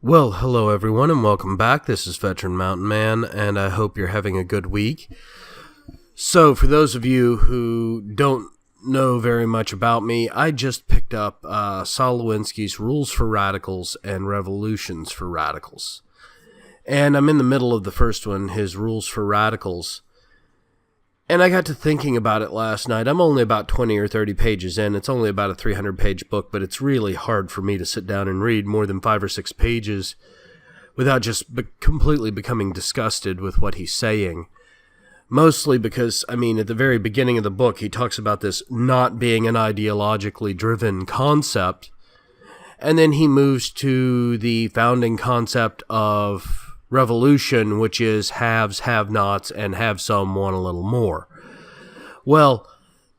Well, hello everyone and welcome back. This is Veteran Mountain Man, and I hope you're having a good week. So, for those of you who don't know very much about me, I just picked up Saul Alinsky's Rules for Radicals and Revolutions for Radicals. And I'm in the middle of the first one, his Rules for Radicals. And I got to thinking about it last night. I'm only about 20 or 30 pages in. It's only about a 300-page book, but it's really hard for me to sit down and read more than 5 or 6 pages without just completely becoming disgusted with what he's saying. Mostly because, at the very beginning of the book, he talks about this not being an ideologically driven concept, and then he moves to the founding concept of revolution, which is haves, have-nots, and have some want a little more. Well,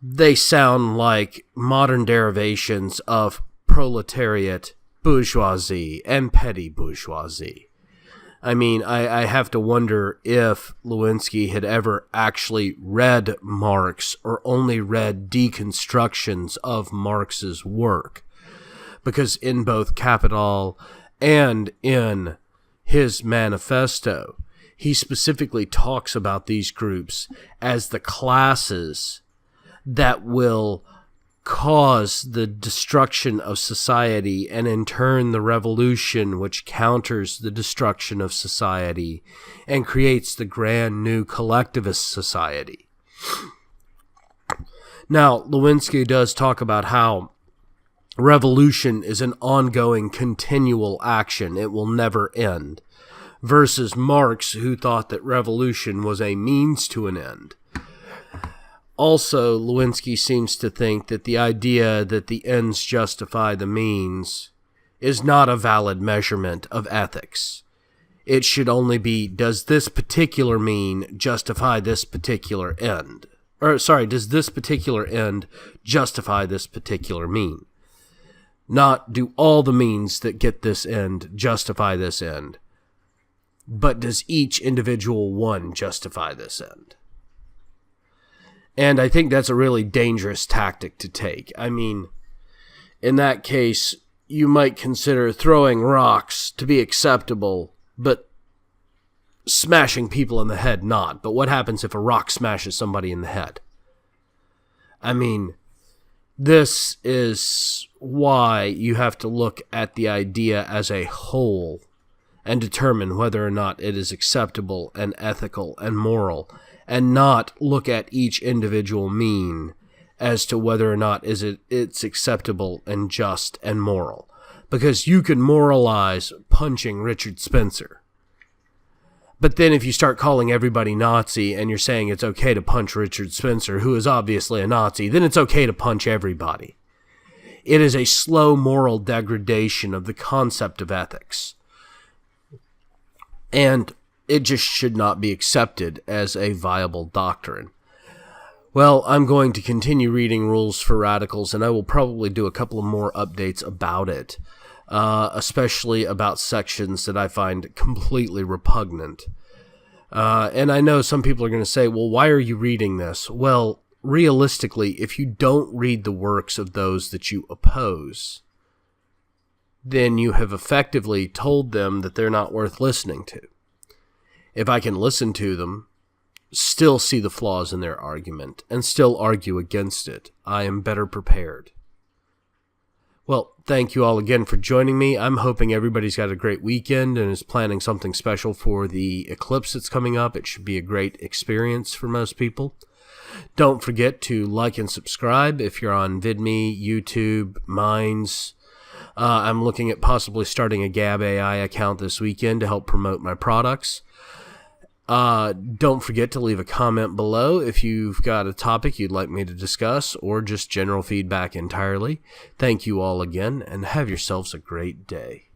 they sound like modern derivations of proletariat, bourgeoisie, and petty bourgeoisie. I have to wonder if Lewinsky had ever actually read Marx or only read deconstructions of Marx's work. Because in both Capital and in his manifesto, he specifically talks about these groups as the classes that will cause the destruction of society and in turn the revolution which counters the destruction of society and creates the grand new collectivist society. Now, Lewinsky does talk about how revolution is an ongoing, continual action. It will never end. Versus Marx, who thought that revolution was a means to an end. Also, Lewinsky seems to think that the idea that the ends justify the means is not a valid measurement of ethics. It should only be, does this particular mean justify this particular end? Does this particular end justify this particular mean? Not do all the means that get this end justify this end, but does each individual one justify this end? And I think that's a really dangerous tactic to take. In that case, you might consider throwing rocks to be acceptable, but smashing people in the head not. But what happens if a rock smashes somebody in the head? This is why you have to look at the idea as a whole and determine whether or not it is acceptable and ethical and moral, and not look at each individual mean as to whether or not it's acceptable and just and moral. Because you can moralize punching Richard Spencer. But then if you start calling everybody Nazi and you're saying it's okay to punch Richard Spencer, who is obviously a Nazi, then it's okay to punch everybody. It is a slow moral degradation of the concept of ethics. And it just should not be accepted as a viable doctrine. Well, I'm going to continue reading Rules for Radicals, and I will probably do a couple of more updates about it, especially about sections that I find completely repugnant. And I know some people are going to say, well, why are you reading this? Well, realistically, if you don't read the works of those that you oppose, then you have effectively told them that they're not worth listening to. If I can listen to them, still see the flaws in their argument, and still argue against it, I am better prepared. Well, thank you all again for joining me. I'm hoping everybody's got a great weekend and is planning something special for the eclipse that's coming up. It should be a great experience for most people. Don't forget to like and subscribe if you're on VidMe, YouTube, Minds. I'm looking at possibly starting a Gab AI account this weekend to help promote my products. Don't forget to leave a comment below if you've got a topic you'd like me to discuss or just general feedback entirely. Thank you all again, and have yourselves a great day.